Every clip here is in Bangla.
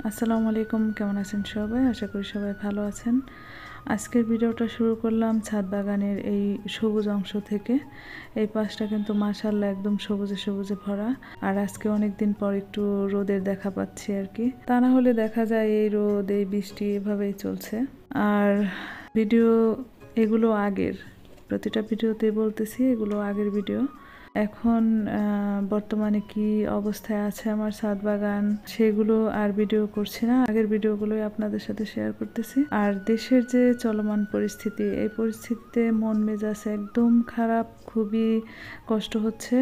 আসসালামু আলাইকুম, কেমন আছেন সবাই? আশা করি সবাই ভালো আছেন। আজকের ভিডিওটা শুরু করলাম ছাদ বাগানের এই সবুজ অংশ থেকে। এই পাশটা কিন্তু মাশাআল্লাহ একদম সবুজে সবুজে ভরা। আর আজকে অনেক দিন পর একটু রোদের দেখা পাচ্ছি আর কি। তা না হলে দেখা যায় এই রোদ এই বৃষ্টি এভাবেই চলছে। আর ভিডিও এগুলো আগের, প্রতিটা ভিডিওতে বলতেছি এগুলো আগের ভিডিও। এখন বর্তমানে কি অবস্থায় আছে আমার ছাদ বাগান সেগুলো আর ভিডিও করছি না, আগের ভিডিওগুলোই আপনাদের সাথে শেয়ার করতেছি। আর দেশের যে চলমান পরিস্থিতি, এই পরিস্থিতিতে মন মেজাজ একদম খারাপ, খুবই কষ্ট হচ্ছে।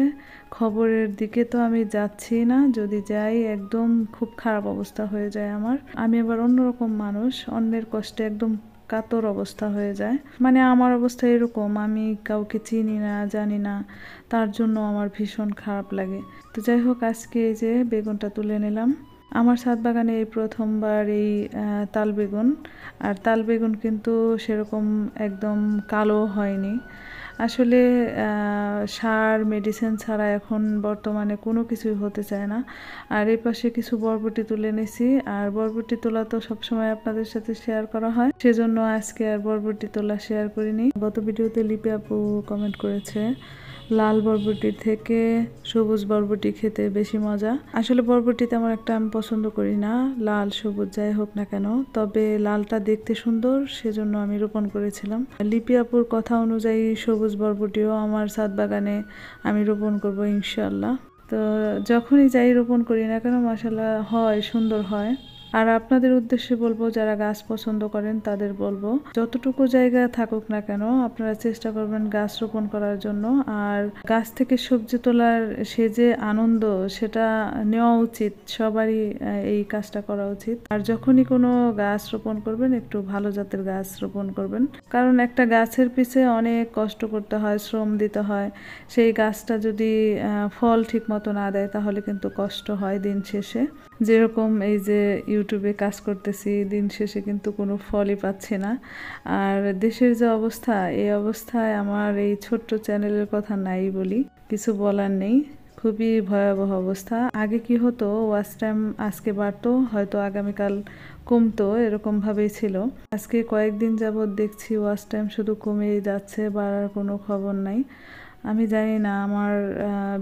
খবরের দিকে তো আমি যাচ্ছি না, যদি যাই একদম খুব খারাপ অবস্থা হয়ে যায় আমার। আমি আবার অন্যরকম মানুষ, অন্যের কষ্টে একদম কাতর অবস্থা হয়ে যায়। মানে আমার অবস্থা এরকম, আমি কাউকে চিনি না জানি না, তার জন্য আমার ভীষণ খারাপ লাগে। তো যাই হোক, আজকে এই যে বেগুনটা তুলে নিলাম। আমার ছাদ বাগানে এই প্রথমবার এই তাল বেগুন। আর তাল বেগুন কিন্তু সেরকম একদম কালো হয়নি। আসলে সার মেডিসিন ছাড়া এখন বর্তমানে কোনো কিছুই হতে চায় না। আর এই পাশে কিছু বরবটি তুলে নিছি, আর বরবটি তোলা তো সবসময় আপনাদের সাথে শেয়ার করা হয়, সেজন্য আজকে আর বরবটি তোলা শেয়ার করিনি। গত ভিডিওতে লিপি আপু কমেন্ট করেছে লাল বরবটির থেকে সবুজ বরবটি খেতে বেশি মজা। আসলে বরবটি তেমন একটা আমি পছন্দ করি না, লাল সবুজ যাই হোক না কেন, তবে লালটা দেখতে সুন্দর সেজন্য আমি রোপণ করেছিলাম। লিপি আপুর কথা অনুযায়ী সবুজ বরবটিও আমার ছাদ বাগানে আমি রোপণ করব ইনশাআল্লাহ। তো যখনই যাই রোপণ করি না কেন মাশাআল্লাহ হয়, সুন্দর হয়। আর আপনাদের উদ্দেশ্যে বলবো, যারা গাছ পছন্দ করেন তাদের বলবো, যতটুকু জায়গা থাকুক না কেন আপনারা চেষ্টা করবেন গাছ রোপণ করার জন্য। আর গাছ থেকে সবজি তোলার সে যে আনন্দ, সেটা নেওয়া উচিত, সবারই এই কাজটা করা উচিত। আর যখনই কোনো গাছ রোপণ করবেন একটু ভালো জাতের গাছ রোপণ করবেন, কারণ একটা গাছের পিছে অনেক কষ্ট করতে হয়, শ্রম দিতে হয়। সেই গাছটা যদি ফল ঠিক মতো না দেয় তাহলে কিন্তু কষ্ট হয় দিন শেষে। যেরকম এই যে ইউটিউবে কাজ করতেছি, দিন শেষে কিন্তু কোনো ফলই পাচ্ছি না। আর দেশের যে অবস্থা, এই অবস্থায় আমার এই ছোট্ট চ্যানেলের কথা নাই বলি, কিছু বলার নেই। খুবই ভয়াবহ অবস্থা। আগে কি হতো, ওয়াচ টাইম আজকে বাড়তো, হয়তো আগামীকাল কমতো, এরকম ভাবেই ছিল। আজকে কয়েকদিন যাবৎ দেখছি ওয়াচ টাইম শুধু কমেই যাচ্ছে, বাড়ার কোনো খবর নাই। আমি জানি না আমার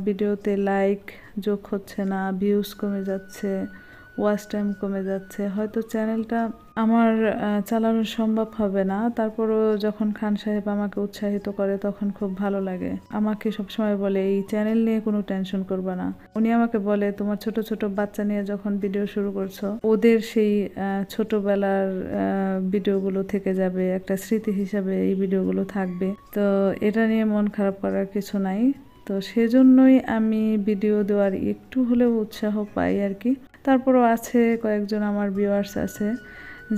ভিডিওতে লাইক যোগ হচ্ছে না, ভিউজ কমে যাচ্ছে, ওয়াচ টাইম কমে যাচ্ছে। হয়তো চ্যানেলটা আমার চালানো সম্ভব হবে না, তারপরও যখন খান সাহেব আমাকে উৎসাহিত করে তখন খুব ভালো লাগে। আমাকে সবসময় বলে এই চ্যানেল নিয়ে কোনো টেনশন করবে না। উনি আমাকে বলে তোমার ছোট ছোট বাচ্চা নিয়ে যখন ভিডিও শুরু করছো, ওদের সেই ছোটবেলার ভিডিওগুলো থেকে যাবে, একটা স্মৃতি হিসাবে এই ভিডিওগুলো থাকবে। তো এটা নিয়ে মন খারাপ করার কিছু নাই। তো সেজন্যই আমি ভিডিও দেওয়ার একটু হলেও উৎসাহ পাই আর কি। তারপরও আছে কয়েকজন আমার ভিউয়ার্স আছে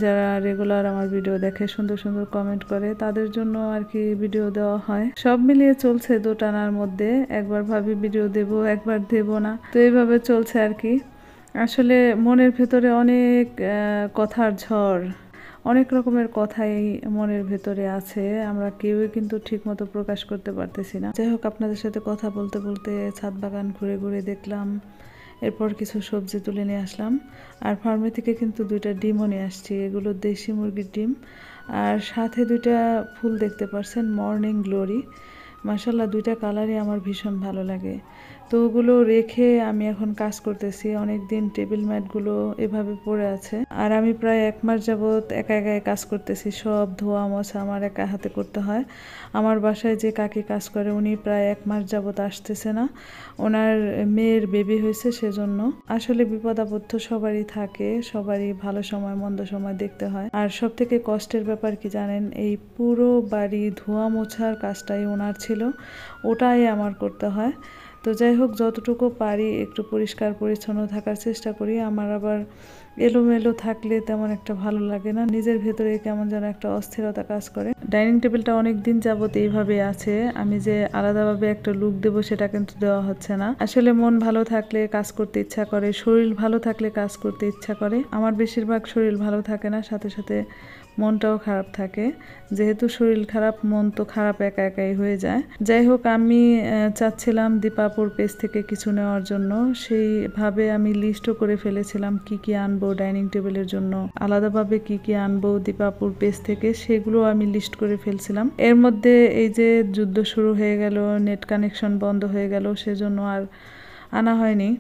যারা রেগুলার আমার ভিডিও দেখে, সুন্দর সুন্দর কমেন্ট করে, তাদের জন্য আর কি ভিডিও দেওয়া হয়। সব মিলিয়ে চলছে দোটানার মধ্যে, একবার ভাবি ভিডিও দেব, একবার দেব না, তো এইভাবে চলছে আর কি। আসলে মনের ভেতরে অনেক কথার ঝড়, অনেক রকমের কথাই মনের ভেতরে আছে, আমরা কেউই কিন্তু ঠিকমতো প্রকাশ করতে পারতেছি না। যাই হোক, আপনাদের সাথে কথা বলতে বলতে ছাদ বাগান ঘুরে ঘুরে দেখলাম, এরপর কিছু সবজি তুলে নিয়ে আসলাম। আর ফার্মে থেকে কিন্তু 2টা ডিমও নিয়ে আসছি, এগুলো দেশি মুরগির ডিম। আর সাথে 2টা ফুল দেখতে পাচ্ছেন, মর্নিং গ্লোরি। মাশাআল্লাহ 2টা কালারই আমার ভীষণ ভালো লাগে। তো ওগুলো রেখে আমি এখন কাজ করতেছি। অনেক দিন টেবিল ম্যাটগুলো এভাবে পড়ে আছে, আর আমি প্রায় 1 মাস যাবৎ একা একাই কাজ করতেছি। সব ধোয়া মোছা আমার একা হাতে করতে হয়। আমার বাসায় যে কাকি কাজ করে উনি প্রায় 1 মাস যাবৎ আসতেছে না, ওনার মেয়ের বেবি হয়েছে সেজন্য। আসলে বিপদ আপদ তো সবারই থাকে, সবারই ভালো সময় মন্দ সময় দেখতে হয়। আর সব থেকে কষ্টের ব্যাপার কি জানেন, এই পুরো বাড়ি ধোয়া মোছার কাজটাই ওনার ছিল, ওটাই আমার করতে হয়। তো যাই হোক, যতটুকু পারি একটু পরিষ্কার পরিচ্ছন্ন থাকার চেষ্টা করি। আমার আবার এলোমেলো থাকলে তেমন একটা ভালো লাগে না, নিজের ভেতরে কেমন যেন একটা অস্থিরতা কাজ করে। ডাইনিং টেবিলটা অনেক দিন যাবত এইভাবে আছে, আমি যে আলাদাভাবে একটা লুক দেব সেটা কিন্তু দেওয়া হচ্ছে না। আসলে মন ভালো থাকলে কাজ করতে ইচ্ছা করে, শরীর ভালো থাকলে কাজ করতে ইচ্ছা করে। আমার বেশিরভাগ শরীর ভালো থাকে না, সাথে সাথে মনটাও খারাপ থাকে। যেহেতু শরীর খারাপ, মন তো খারাপ একা একাই হয়ে যায়। যাই হোক, আমি চাচ্ছিলাম দীপাপুর পেজ থেকে কিছু নেওয়ার জন্য। সেইভাবে আমি লিস্টও করে ফেলেছিলাম কি কি আনবো ডাইনিং টেবিলের জন্য, আলাদাভাবে কি কি আনবো দীপাপুর পেজ থেকে, সেগুলো আমি লিস্ট করে ফেলছিলাম। এর মধ্যে এই যে যুদ্ধ শুরু হয়ে গেল, নেট কানেকশন বন্ধ হয়ে গেল, সেজন্য আর আনা হয়নি।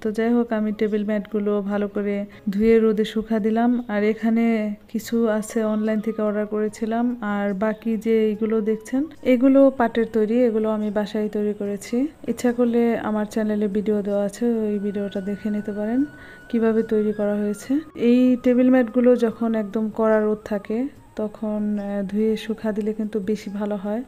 তো যাই হোক, আমি টেবিল ম্যাটগুলো ভালো করে ধুয়ে রোদে শুকা দিলাম। আর এখানে কিছু আছে অনলাইন থেকে অর্ডার করেছিলাম, আর বাকি যে এইগুলো দেখছেন এগুলো পাটের তৈরি, এগুলো আমি বাসায় তৈরি করেছি। ইচ্ছা করলে আমার চ্যানেলে ভিডিও দেওয়া আছে, ওই ভিডিওটা দেখে নিতে পারেন কিভাবে তৈরি করা হয়েছে। এই টেবিল ম্যাটগুলো যখন একদম কড়া রোদ থাকে তখন ধুয়ে শুকা দিলে কিন্তু বেশি ভালো হয়,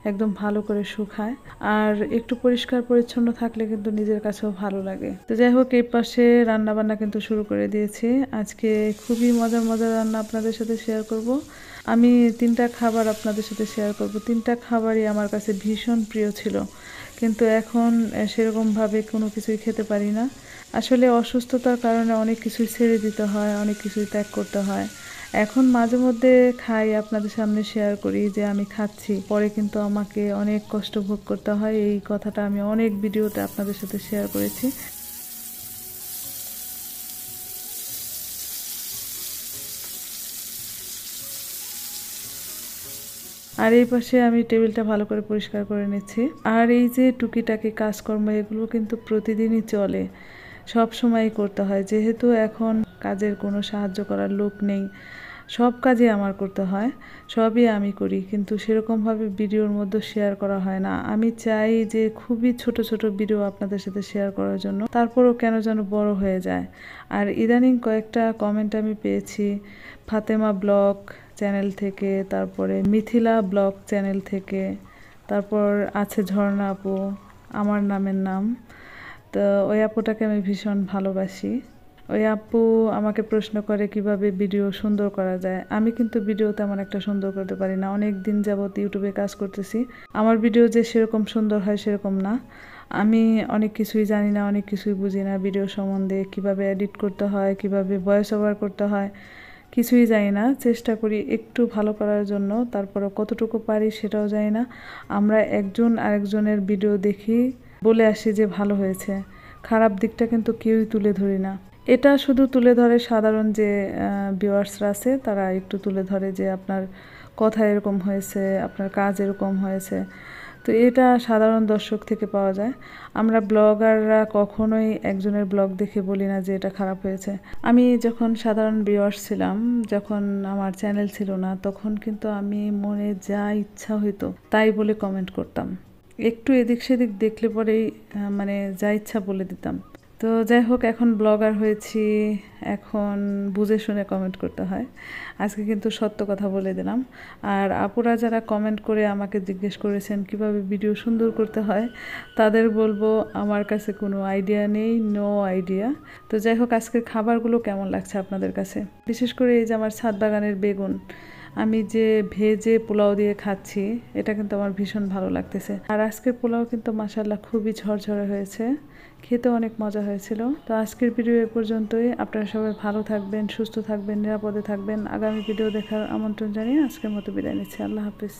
একদম ভালো করে শুকায়। আর একটু পরিষ্কার পরিচ্ছন্ন থাকলে কিন্তু নিজের কাছেও ভালো লাগে। তো যাই হোক, এই পাশে রান্না বান্না কিন্তু শুরু করে দিয়েছি। আজকে খুবই মজার মজার রান্না আপনাদের সাথে শেয়ার করব। আমি 3টা খাবার আপনাদের সাথে শেয়ার করব। 3টা খাবারই আমার কাছে ভীষণ প্রিয় ছিল, কিন্তু এখন সেরকমভাবে কোনো কিছুই খেতে পারি না। আসলে অসুস্থতার কারণে অনেক কিছুই ছেড়ে দিতে হয়, অনেক কিছুই ত্যাগ করতে হয়। এখন মাঝে মধ্যে খাই, আপনাদের সামনে শেয়ার করি যে আমি খাচ্ছি, পরে কিন্তু আমাকে অনেক কষ্ট ভোগ করতে হয়। এই কথাটা আমি অনেক ভিডিওতে আপনাদের সাথে শেয়ার করেছি। আর এই পাশে আমি টেবিলটা ভালো করে পরিষ্কার করে নিচ্ছি। আর এই যে টুকিটাকি কাজকর্ম, এগুলো কিন্তু প্রতিদিনই চলে, সব সময় করতে হয়। যেহেতু এখন কাজের কোনো সাহায্য করার লোক নেই, সব কাজই আমার করতে হয়, সবই আমি করি, কিন্তু সেরকমভাবে ভিডিওর মধ্যে শেয়ার করা হয় না। আমি চাই যে খুবই ছোট ছোট ভিডিও আপনাদের সাথে শেয়ার করার জন্য, তারপরও কেন যেন বড় হয়ে যায়। আর ইদানিং কয়েকটা কমেন্ট আমি পেয়েছি ফাতেমা ব্লগ চ্যানেল থেকে, তারপরে মিথিলা ব্লগ চ্যানেল থেকে, তারপর আছে ঝর্ণা আপু, আমার নামের নাম। তো ওই আপুটাকে আমি ভীষণ ভালোবাসি। ওই আপু আমাকে প্রশ্ন করে কিভাবে ভিডিও সুন্দর করা যায়। আমি কিন্তু ভিডিও তেমন একটা সুন্দর করতে পারি না। অনেক দিন যাবত ইউটিউবে কাজ করতেছি, আমার ভিডিও যে সেরকম সুন্দর হয় সেরকম না। আমি অনেক কিছুই জানি না, অনেক কিছুই বুঝি না ভিডিও সম্বন্ধে, কিভাবে এডিট করতে হয়, কিভাবে ভয়েস ওভার করতে হয়, কিছুই জানি না। চেষ্টা করি একটু ভালো করার জন্য, তারপরে কতটুকু পারি সেটাও জানি না। আমরা একজন আরেকজনের ভিডিও দেখি, বলে আসি যে ভালো হয়েছে, খারাপ দিকটা কিন্তু কেউই তুলে ধরি না। এটা শুধু তুলে ধরে সাধারণ যে ভিউয়ার্সরা আছে, তারা একটু তুলে ধরে যে আপনার কথা এরকম হয়েছে, আপনার কাজ এরকম হয়েছে। তো এটা সাধারণ দর্শক থেকে পাওয়া যায়। আমরা ব্লগাররা কখনোই একজনের ব্লগ দেখে বলি না যে এটা খারাপ হয়েছে। আমি যখন সাধারণ ভিউয়ার্স ছিলাম, যখন আমার চ্যানেল ছিল না, তখন কিন্তু আমি মনে যা ইচ্ছা হইতো তাই বলে কমেন্ট করতাম। একটু এদিক সেদিক দেখলে পরেই মানে যা ইচ্ছা বলে দিতাম। তো যাই হোক, এখন ব্লগার হয়েছি, এখন বুঝে শুনে কমেন্ট করতে হয়। আজকে কিন্তু সত্য কথা বলে দিলাম। আর আপুরা যারা কমেন্ট করে আমাকে জিজ্ঞেস করেছেন কিভাবে ভিডিও সুন্দর করতে হয়, তাদের বলবো আমার কাছে কোনো আইডিয়া নেই, নো আইডিয়া। তো যাই হোক, আজকের খাবারগুলো কেমন লাগছে আপনাদের কাছে? বিশেষ করে এই যে আমার ছাদ বাগানের বেগুন, আমি যে ভেজে পোলাও দিয়ে খাচ্ছি, এটা কিন্তু আমার ভীষণ ভালো লাগতেছে। আর আজকের পোলাও কিন্তু মাশাআল্লাহ খুবই ঝরঝরে হয়েছে, খেতে অনেক মজা হয়েছিল। তো আজকের ভিডিও এ পর্যন্তই। আপনারা সবাই ভালো থাকবেন, সুস্থ থাকবেন, নিরাপদে থাকবেন। আগামী ভিডিও দেখার আমন্ত্রণ জানিয়ে আজকের মতো বিদায় নিচ্ছি। আল্লাহ হাফিজ।